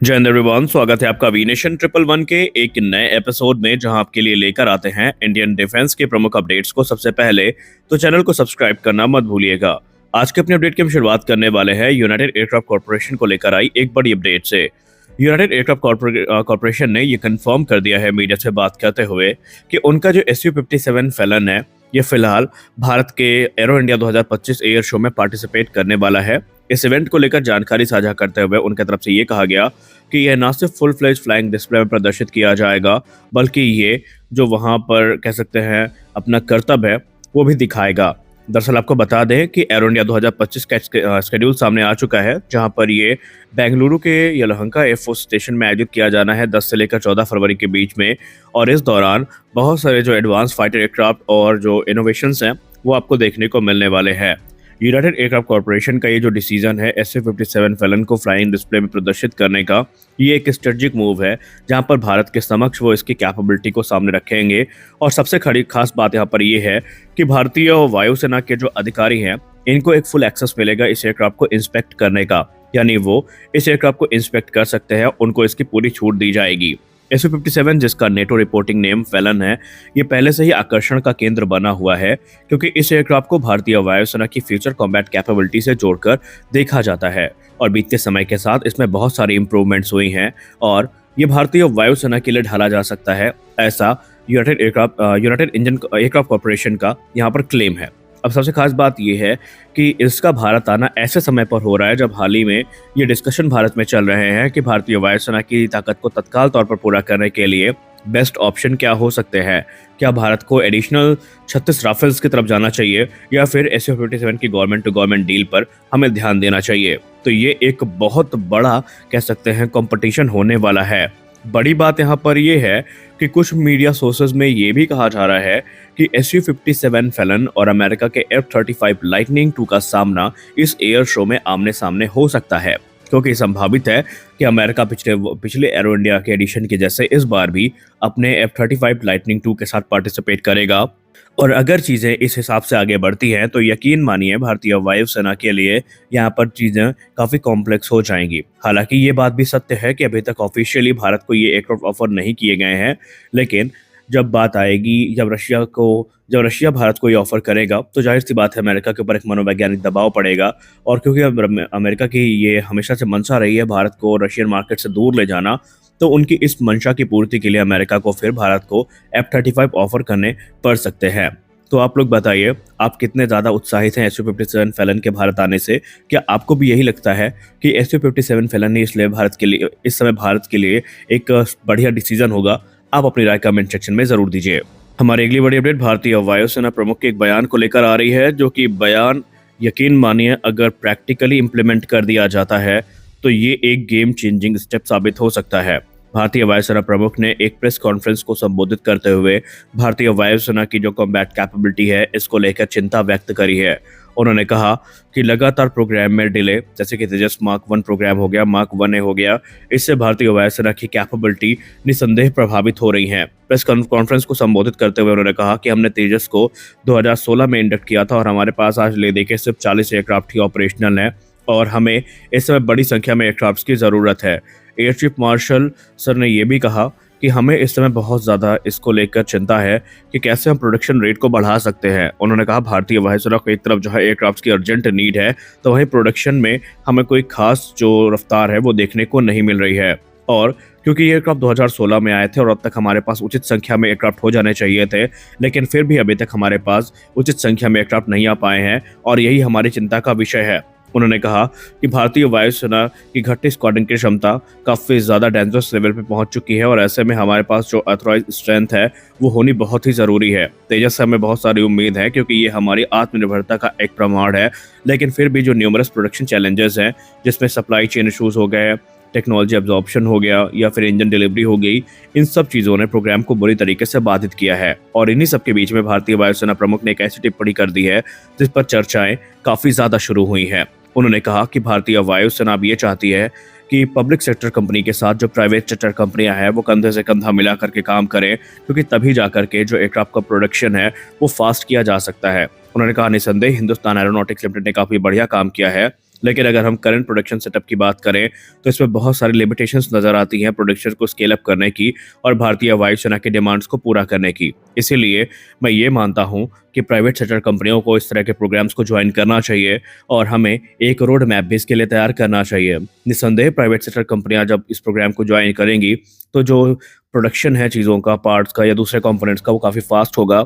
जय हिंद एवरीवन, स्वागत है आपका वी नेशन 111 के एक नए एपिसोड में, जहां आपके लिए लेकर आते हैं इंडियन डिफेंस के प्रमुख अपडेट्स को सबसे पहले। तो चैनल को सब्सक्राइब करना मत भूलिएगा। आज के अपने अपडेट की हम शुरुआत करने वाले हैं यूनाइटेड एयरक्राफ्ट कॉर्पोरेशन को लेकर आई एक बड़ी अपडेट से। यूनाइटेड एयरक्राफ्ट कॉर्पोरेशन ने ये कंफर्म कर दिया है मीडिया से बात करते हुए कि उनका जो SU-57 फैलन है, ये फिलहाल भारत के एरो इंडिया 2025 एयर शो में पार्टिसिपेट करने वाला है। इस इवेंट को लेकर जानकारी साझा करते हुए उनकी तरफ से ये कहा गया कि यह न सिर्फ फुल फ्लेज फ्लाइंग डिस्प्ले में प्रदर्शित किया जाएगा, बल्कि ये जो वहां पर कह सकते हैं अपना कर्तव्य है वो भी दिखाएगा। दरअसल आपको बता दें कि एरो इंडिया 2025 का स्केड्यूल सामने आ चुका है, जहां पर ये बेंगलुरु के यलहंका एयरफोर्स स्टेशन में आयोजित किया जाना है 10 से लेकर 14 फरवरी के बीच में। और इस दौरान बहुत सारे जो एडवांस फाइटर एयरक्राफ्ट और जो इनोवेशंस हैं वो आपको देखने को मिलने वाले हैं। यूनाइटेड एयरक्राफ्ट कॉर्पोरेशन का ये जो डिसीजन है SU-57 फैलन को फ्लाइंग डिस्प्ले में प्रदर्शित करने का, ये एक स्ट्रेटेजिक मूव है, जहां पर भारत के समक्ष वो इसकी कैपेबिलिटी को सामने रखेंगे। और सबसे खास बात यहाँ पर ये है कि भारतीय वायुसेना के जो अधिकारी हैं, इनको एक फुल एक्सेस मिलेगा इस एयरक्राफ्ट को इंस्पेक्ट करने का, यानी वो इस एयरक्राफ्ट को इंस्पेक्ट कर सकते हैं, उनको इसकी पूरी छूट दी जाएगी। SU-57 जिसका नेटो रिपोर्टिंग नेम फैलन है, ये पहले से ही आकर्षण का केंद्र बना हुआ है, क्योंकि इस एयरक्राफ्ट को भारतीय वायुसेना की फ्यूचर कॉम्बैट कैपेबिलिटी से जोड़कर देखा जाता है। और बीतते समय के साथ इसमें बहुत सारी इंप्रूवमेंट्स हुई हैं और ये भारतीय वायुसेना के लिए ढाला जा सकता है, ऐसा यूनाइटेड इंजन एयरक्राफ्ट कॉर्पोरेशन का यहाँ पर क्लेम है। अब सबसे खास बात यह है कि इसका भारत आना ऐसे समय पर हो रहा है जब हाल ही में ये डिस्कशन भारत में चल रहे हैं कि भारतीय वायुसेना की ताकत को तत्काल तौर पर पूरा करने के लिए बेस्ट ऑप्शन क्या हो सकते हैं। क्या भारत को एडिशनल 36 राफेल्स की तरफ जाना चाहिए, या फिर SU-57 की गवर्नमेंट टू गवर्नमेंट डील पर हमें ध्यान देना चाहिए। तो ये एक बहुत बड़ा कह सकते हैं कंपटीशन होने वाला है। बड़ी बात यहाँ पर यह है कि कुछ मीडिया सोर्सेज में ये भी कहा जा रहा है कि SU-57 फैलन और अमेरिका के F-35 लाइटनिंग II का सामना इस एयर शो में आमने सामने हो सकता है, क्योंकि संभावित है कि अमेरिका पिछले एरो इंडिया के एडिशन के जैसे इस बार भी अपने F-35 लाइटनिंग II के साथ पार्टिसिपेट करेगा। और अगर चीज़ें इस हिसाब से आगे बढ़ती हैं तो यकीन मानिए भारतीय वायुसेना के लिए यहाँ पर चीज़ें काफ़ी कॉम्प्लेक्स हो जाएंगी। हालांकि ये बात भी सत्य है कि अभी तक ऑफिशियली भारत को ये एयरक्राफ्ट ऑफर नहीं किए गए हैं, लेकिन जब बात आएगी, जब रशिया भारत को ये ऑफर करेगा, तो जाहिर सी बात है अमेरिका के ऊपर एक मनोवैज्ञानिक दबाव पड़ेगा। और क्योंकि अमेरिका की ये हमेशा से मंशा रही है भारत को रशियन मार्केट से दूर ले जाना, तो उनकी इस मंशा की पूर्ति के लिए अमेरिका को फिर भारत को F-35 ऑफर करने पड़ सकते हैं। तो आप लोग बताइए, आप कितने ज़्यादा उत्साहित हैं SU-57 फैलन के भारत आने से? क्या आपको भी यही लगता है कि SU-57 फैलन ही इस समय भारत के लिए एक बढ़िया डिसीजन होगा? आप अपनी राय कमेंट सेक्शन में ज़रूर दीजिए। हमारी अगली बड़ी अपडेट भारतीय वायुसेना प्रमुख के एक बयान को लेकर आ रही है, जो कि बयान यकीन मानिए अगर प्रैक्टिकली इम्प्लीमेंट कर दिया जाता है तो ये एक गेम चेंजिंग स्टेप साबित हो सकता है। भारतीय वायुसेना प्रमुख ने एक प्रेस कॉन्फ्रेंस को संबोधित करते हुए भारतीय वायुसेना की जो कॉम्बैट कैपेबिलिटी है इसको लेकर चिंता व्यक्त करी है। उन्होंने कहा कि लगातार प्रोग्राम में डिले, जैसे कि तेजस मार्क 1 प्रोग्राम हो गया, मार्क 1A हो गया, इससे भारतीय वायुसेना की कैपेबिलिटी निसंदेह प्रभावित हो रही है। प्रेस कॉन्फ्रेंस को संबोधित करते हुए उन्होंने कहा कि हमने तेजस को 2016 में इंडक्ट किया था और हमारे पास आज ले देके सिर्फ 40 एयरक्राफ्ट ही ऑपरेशनल है और हमें इस समय बड़ी संख्या में एयरक्राफ्ट्स की ज़रूरत है। एयर चीफ मार्शल सर ने यह भी कहा कि हमें इस समय बहुत ज़्यादा इसको लेकर चिंता है कि कैसे हम प्रोडक्शन रेट को बढ़ा सकते हैं। उन्होंने कहा भारतीय वायुसेना को एक तरफ जो है एयरक्राफ्ट्स की अर्जेंट नीड है, तो वहीं प्रोडक्शन में हमें कोई खास जो रफ्तार है वो देखने को नहीं मिल रही है। और क्योंकि ये एयरक्राफ्ट 2016 में आए थे और अब तक हमारे पास उचित संख्या में एयरक्राफ्ट हो जाने चाहिए थे, लेकिन फिर भी अभी तक हमारे पास उचित संख्या में एयरक्राफ्ट नहीं आ पाए हैं और यही हमारी चिंता का विषय है। उन्होंने कहा कि भारतीय वायुसेना की घटती स्क्वाड्रन की क्षमता काफ़ी ज़्यादा डेंजरस लेवल पे पहुंच चुकी है और ऐसे में हमारे पास जो ऑथराइज स्ट्रेंथ है वो होनी बहुत ही ज़रूरी है। तेजस से हमें बहुत सारी उम्मीद है क्योंकि ये हमारी आत्मनिर्भरता का एक प्रमाण है, लेकिन फिर भी जो न्यूमरस प्रोडक्शन चैलेंजेस हैं, जिसमें सप्लाई चेन इशूज़ हो गए, टेक्नोलॉजी एब्जॉर्प्शन हो गया या फिर इंजन डिलीवरी हो गई, इन सब चीज़ों ने प्रोग्राम को बुरी तरीके से बाधित किया है। और इन्हीं सब के बीच में भारतीय वायुसेना प्रमुख ने एक ऐसी टिप्पणी कर दी है जिस पर चर्चाएं काफ़ी ज़्यादा शुरू हुई हैं। उन्होंने कहा कि भारतीय वायुसेना अब ये चाहती है कि पब्लिक सेक्टर कंपनी के साथ जो प्राइवेट सेक्टर कंपनियां हैं वो कंधे से कंधा मिला करके काम करें, क्योंकि तभी जाकर के जो एयरक्राफ्ट का प्रोडक्शन है वो फास्ट किया जा सकता है। उन्होंने कहा निसंदेह हिंदुस्तान एरोनॉटिक्स लिमिटेड ने काफ़ी बढ़िया काम किया है लेकिन अगर हम करंट प्रोडक्शन सेटअप की बात करें तो इसमें बहुत सारी लिमिटेशंस नज़र आती हैं प्रोडक्शन को स्केल अप करने की और भारतीय वायुसेना के डिमांड्स को पूरा करने की। इसीलिए मैं ये मानता हूँ कि प्राइवेट सेक्टर कंपनियों को इस तरह के प्रोग्राम्स को ज्वाइन करना चाहिए और हमें एक रोड मैप भी इसके लिए तैयार करना चाहिए। निस्संदेह प्राइवेट सेक्टर कंपनियां जब इस प्रोग्राम को ज्वाइन करेंगी तो जो प्रोडक्शन है चीज़ों का, पार्ट्स का या दूसरे कंपोनेंट्स का, वो काफ़ी फास्ट होगा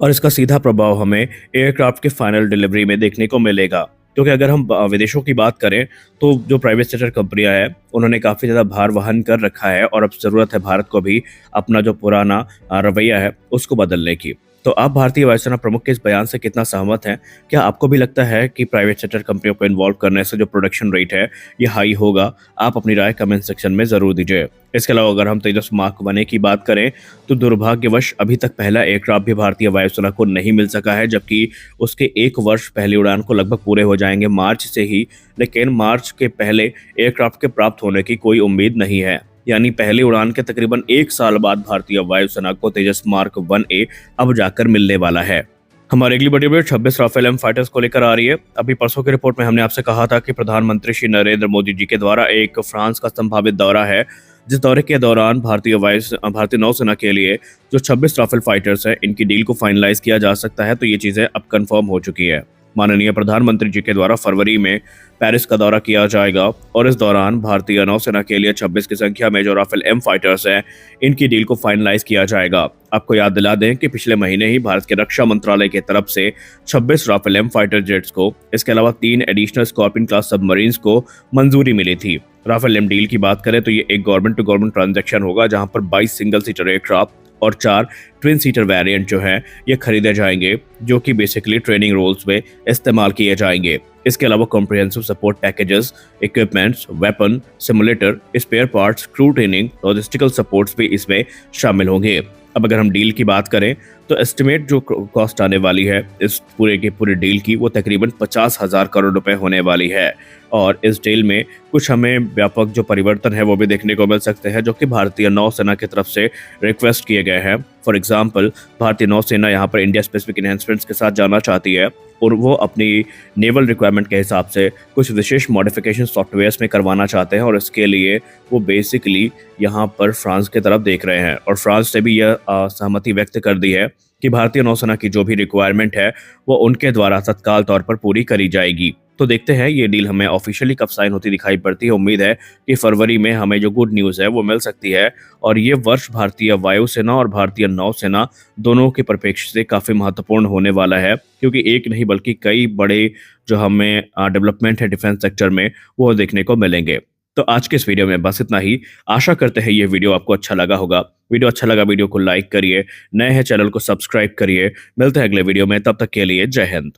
और इसका सीधा प्रभाव हमें एयरक्राफ्ट के फाइनल डिलीवरी में देखने को मिलेगा। क्योंकि अगर हम विदेशों की बात करें तो जो प्राइवेट सेक्टर कंपनियां हैं उन्होंने काफ़ी ज़्यादा भार वहन कर रखा है और अब ज़रूरत है भारत को भी अपना जो पुराना रवैया है उसको बदलने की। तो आप भारतीय वायुसेना प्रमुख के इस बयान से कितना सहमत हैं? क्या आपको भी लगता है कि प्राइवेट सेक्टर कंपनियों को इन्वॉल्व करने से जो प्रोडक्शन रेट है ये हाई होगा? आप अपनी राय कमेंट सेक्शन में ज़रूर दीजिए। इसके अलावा अगर हम तेजस मार्क 1 की बात करें तो दुर्भाग्यवश अभी तक पहला एयरक्राफ्ट भी भारतीय वायुसेना को नहीं मिल सका है, जबकि उसके 1 वर्ष पहली उड़ान को लगभग पूरे हो जाएंगे मार्च से ही, लेकिन मार्च के पहले एयरक्राफ्ट के प्राप्त होने की कोई उम्मीद नहीं है। यानी पहली उड़ान के तकरीबन 1 साल बाद भारतीय वायुसेना को तेजस मार्क 1A अब जाकर मिलने वाला है। हमारी अगली बड़ी अपडेट 26 राफेल एम फाइटर्स को लेकर आ रही है। अभी परसों की रिपोर्ट में हमने आपसे कहा था कि प्रधानमंत्री श्री नरेंद्र मोदी जी के द्वारा एक फ्रांस का संभावित दौरा है, जिस दौरे के दौरान भारतीय नौसेना के लिए जो 26 राफेल फाइटर्स हैं इनकी डील को फाइनलाइज किया जा सकता है। तो ये चीजें अब कंफर्म हो चुकी है। माननीय प्रधानमंत्री जी के द्वारा फरवरी में पेरिस का दौरा किया जाएगा और इस दौरान भारतीय नौसेना के लिए 26 की संख्या में जो राफेल एम फाइटर्स हैं इनकी डील को फाइनलाइज किया जाएगा। आपको याद दिला दें कि पिछले महीने ही भारत के रक्षा मंत्रालय की तरफ से 26 राफेल एम फाइटर जेट्स को, इसके अलावा 3 एडिशनल स्कॉर्पियन क्लास सबमरीन्स को मंजूरी मिली थी। राफेल एम डील की बात करें तो ये एक गवर्नमेंट टू गवर्नमेंट ट्रांजैक्शन होगा जहां पर 22 सिंगल सीटर एयरक्राफ्ट और 4 ट्विन सीटर वेरिएंट जो हैं ये खरीदे जाएंगे, जो कि बेसिकली ट्रेनिंग रोल्स में इस्तेमाल किए जाएंगे। इसके अलावा comprehensive support packages, equipments, weapon, simulator, spare parts, crew training, logistical supports भी इसमें शामिल होंगे। अब अगर हम डील की बात करें तो एस्टिमेट जो कॉस्ट आने वाली है इस पूरे डील की वो तकरीबन 50,000 करोड़ रुपए होने वाली है और इस डील में कुछ हमें व्यापक जो परिवर्तन है वो भी देखने को मिल सकते हैं जो कि भारतीय नौसेना की तरफ से रिक्वेस्ट किए गए हैं। फॉर एग्जांपल भारतीय नौसेना यहाँ पर इंडिया स्पेसिफिक एनहेंसमेंट्स के साथ जाना चाहती है और वो अपनी नेवल रिक्वायरमेंट के हिसाब से कुछ विशेष मॉडिफिकेशन सॉफ्टवेयर्स में करवाना चाहते हैं और इसके लिए वो बेसिकली यहाँ पर फ्रांस की तरफ देख रहे हैं और फ्रांस से भी यह सहमति व्यक्त कर दी है कि भारतीय नौसेना की जो भी रिक्वायरमेंट है वो उनके द्वारा तत्काल तौर पर पूरी करी जाएगी। तो देखते हैं ये डील हमें ऑफिशियली कब साइन होती दिखाई पड़ती है। उम्मीद है कि फरवरी में हमें जो गुड न्यूज़ है वो मिल सकती है और ये वर्ष भारतीय वायुसेना और भारतीय नौसेना दोनों के परिप्रेक्ष्य से काफ़ी महत्वपूर्ण होने वाला है, क्योंकि एक नहीं बल्कि कई बड़े जो हमें डेवलपमेंट है डिफेंस सेक्टर में वो देखने को मिलेंगे। तो आज के इस वीडियो में बस इतना ही। आशा करते हैं ये वीडियो आपको अच्छा लगा होगा। वीडियो अच्छा लगा वीडियो को लाइक करिए, नए हैं चैनल को सब्सक्राइब करिए। मिलते हैं अगले वीडियो में, तब तक के लिए जय हिंद।